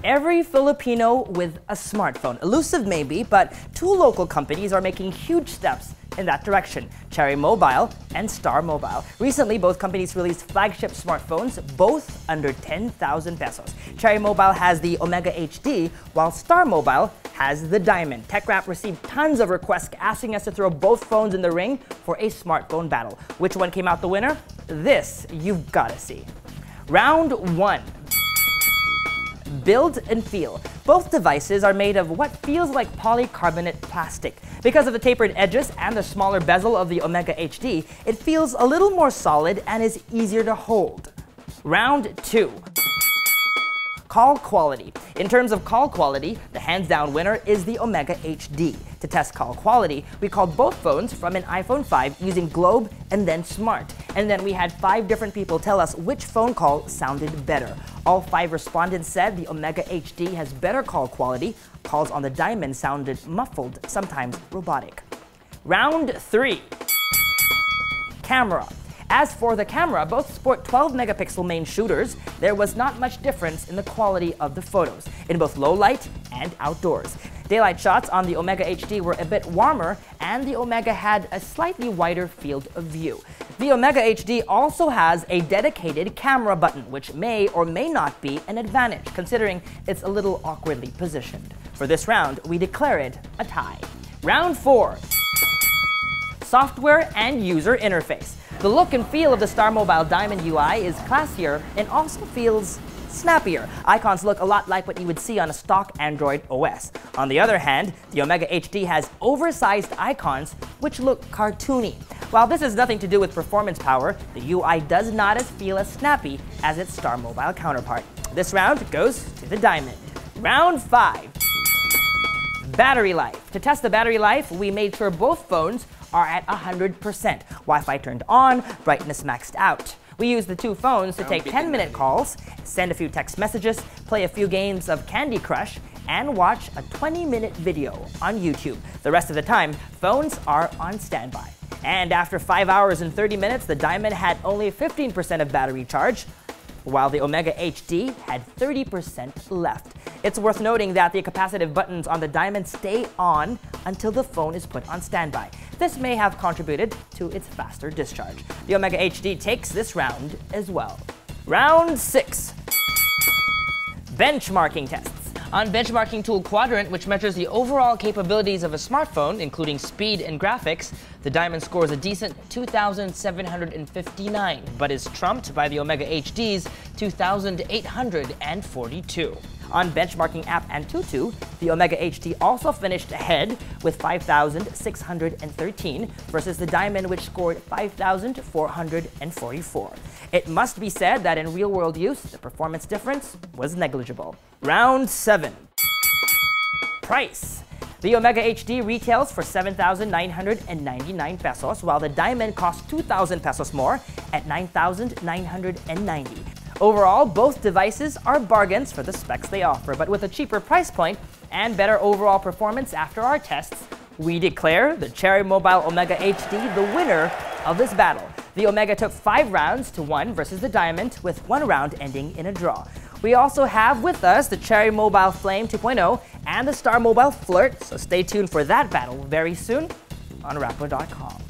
every Filipino with a smartphone. Elusive maybe, but two local companies are making huge steps in that direction, Cherry Mobile and Starmobile. Recently, both companies released flagship smartphones, both under 10,000 pesos. Cherry Mobile has the Omega HD, while Starmobile has the Diamond. TechRap received tons of requests asking us to throw both phones in the ring for a smartphone battle. Which one came out the winner? This you've got to see. Round 1. Build and feel. Both devices are made of what feels like polycarbonate plastic. Because of the tapered edges and the smaller bezel of the Omega HD, it feels a little more solid and is easier to hold. Round 2. Call quality. In terms of call quality, the hands-down winner is the Omega HD. To test call quality, we called both phones from an iPhone 5 using Globe and then Smart. And then we had 5 different people tell us which phone call sounded better. All 5 respondents said the Omega HD has better call quality. Calls on the Diamond sounded muffled, sometimes robotic. Round 3. Camera. As for the camera, both sport 12 megapixel main shooters. There was not much difference in the quality of the photos, in both low light and outdoors. Daylight shots on the Omega HD were a bit warmer, and the Omega had a slightly wider field of view. The Omega HD also has a dedicated camera button, which may or may not be an advantage, considering it's a little awkwardly positioned. For this round, we declare it a tie. Round 4. Software and user interface. The look and feel of the Starmobile Diamond UI is classier and also feels snappier. Icons look a lot like what you would see on a stock Android OS. On the other hand, the Omega HD has oversized icons which look cartoony. While this has nothing to do with performance power, the UI does not feel as snappy as its Starmobile counterpart. This round goes to the Diamond. Round 5. Battery life. To test the battery life, we made sure both phones are at 100%. Wi-Fi turned on, brightness maxed out. We used the two phones to take 10-minute calls, send a few text messages, play a few games of Candy Crush, and watch a 20-minute video on YouTube. The rest of the time, phones are on standby. And after 5 hours and 30 minutes, the Diamond had only 15% of battery charge, while the Omega HD had 30% left. It's worth noting that the capacitive buttons on the Diamond stay on until the phone is put on standby. This may have contributed to its faster discharge. The Omega HD takes this round as well. Round 6. Benchmarking tests. On benchmarking tool Quadrant, which measures the overall capabilities of a smartphone, including speed and graphics, the Diamond scores a decent 2,759, but is trumped by the Omega HD's 2,842. On benchmarking app Antutu, the Omega HD also finished ahead with 5,613 versus the Diamond, which scored 5,444. It must be said that in real-world use, the performance difference was negligible. Round 7. Price. The Omega HD retails for 7,999 pesos, while the Diamond costs 2,000 pesos more at 9,990. Overall, both devices are bargains for the specs they offer, but with a cheaper price point and better overall performance after our tests, we declare the Cherry Mobile Omega HD the winner of this battle. The Omega took 5 rounds to 1 versus the Diamond, with 1 round ending in a draw. We also have with us the Cherry Mobile Flame 2.0 and the Starmobile Flirt, so stay tuned for that battle very soon on Rappler.com.